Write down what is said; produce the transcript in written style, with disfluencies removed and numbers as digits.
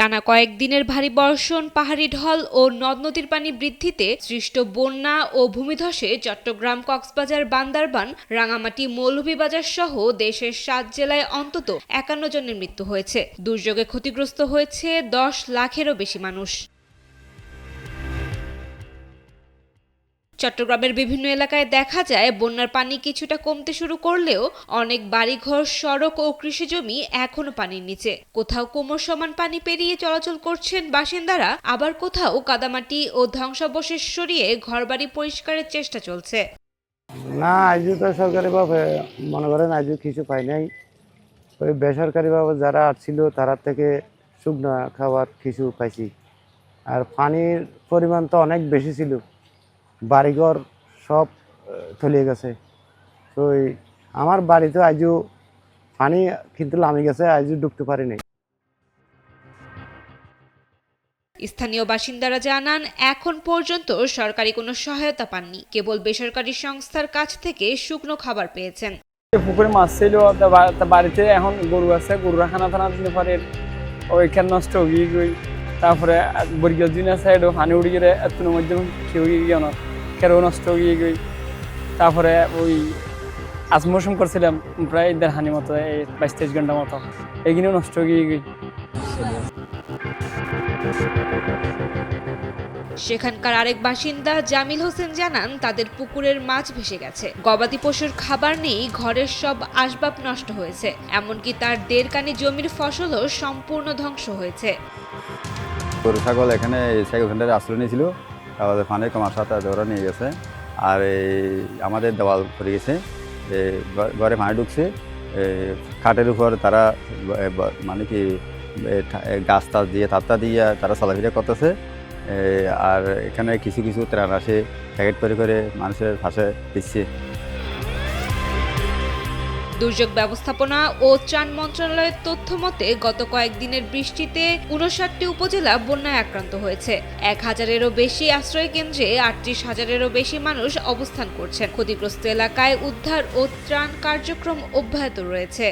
টানা কয়েকদিনের ভারী বর্ষণ, পাহাড়ি ঢল ও নদ-নদীর পানি বৃদ্ধিতে সৃষ্ট বন্যা ও ভূমিধসে চট্টগ্রাম, কক্সবাজার, বান্দরবান, রাঙামাটি, মৌলভীবাজার সহ দেশের ৭ জেলায় অন্তত ৫১ জনের মৃত্যু হয়েছে। দুর্যোগে ক্ষতিগ্রস্ত হয়েছে ১০ লাখেরও বেশি মানুষ। চট্টগ্রামের বিভিন্ন এলাকায় দেখা যায় বন্যার পানি কিছুটা কমতে শুরু করলেও অনেক বাড়িঘর, সড়ক ও কৃষিজমি এখনো পানির নিচে। কোথাও কোমর সমান পানি পেরিয়ে চলাচল করছেন বাসিন্দারা, আবার কোথাও কাদামাটি ও ধ্বংসাবশেষ সরিয়ে ঘরবাড়ি পরিষ্কারের চেষ্টা চলছে। না, আজও তো সরকারিভাবে মনে করেন আজও কিছু পাই নাই। ওই বেসরকারিভাবে যারা আসছিল তারা থেকে শুকনো খাবার কিছু পাইছি। আর পানির পরিমাণ তো অনেক বেশি ছিল, বাড়িঘর সব তলিয়ে গেছে। তো আমার বাড়িতে আজও পানি কিন্তু নামে গেছে, আজও ঢুকতে পারিনি। স্থানীয় বাসিন্দারা জানান, এখন পর্যন্ত সরকারি কোনো সহায়তা পাননি, কেবল বেসরকারি সংস্থার কাছ থেকে শুকনো খাবার পেয়েছেন। পুকুরে মাছ ছিল, বাড়িতে এখন গরু আছে, গরু রাখানা থানা দিতে পারে ওইখানে নষ্ট হয়ে গই। তারপরে বরিগাল দিন আছে, পানি উড়ে গেলে এতর মধ্যে কেউ গিয়ে না কেউ নষ্ট হয়ে গই। তারপরে ওই আজ মৌসুম করছিলাম প্রায় ১.৫ হানি মতো, এই ২২-২৩ ঘন্টা মতো, এগুলো নষ্ট হয়ে গই। সেখানকার আরেক বাসিন্দা জামিল হোসেন জানান, তাদের পুকুরের মাছ ভেসে গেছে, গবাদি পশুর খাবার নেই, ঘরের সব আসবাব নষ্ট হয়েছে, এমনকি তার ১.৫ কানি জমির ফসলও সম্পূর্ণ ধ্বংস হয়েছে। গরু ছাগল এখানে ওখানটায় আশ্রয় নিয়েছিল, তারপরে পানি কমার সাথে ওরা নিয়ে গেছে। আর আমাদের দেওয়াল পড়ে গেছে, ঘরে পানি ঢুকছে, খাটের উপর তারা মানে কি গাছ টাছ দিয়ে তাত্তা দিয়ে তারা চলাফেরা করতেছে। আর এখানে কিছু কিছু ত্রাণ আসে, প্যাকেট করে মানুষের পাশে দিচ্ছে। দুর্যোগ ব্যবস্থাপনা ও ত্রাণ মন্ত্রণালয়ের তথ্য মতে গত কয়েকদিনের বৃষ্টিতে ৫৯টি উপজেলা বন্যায় আক্রান্ত হয়েছে। ১,০০০-এরও বেশি আশ্রয় কেন্দ্রে ৩৮,০০০-এরও বেশি মানুষ অবস্থান করছেন। ক্ষতিগ্রস্ত এলাকায় উদ্ধার ও ত্রাণ কার্যক্রম অব্যাহত রয়েছে।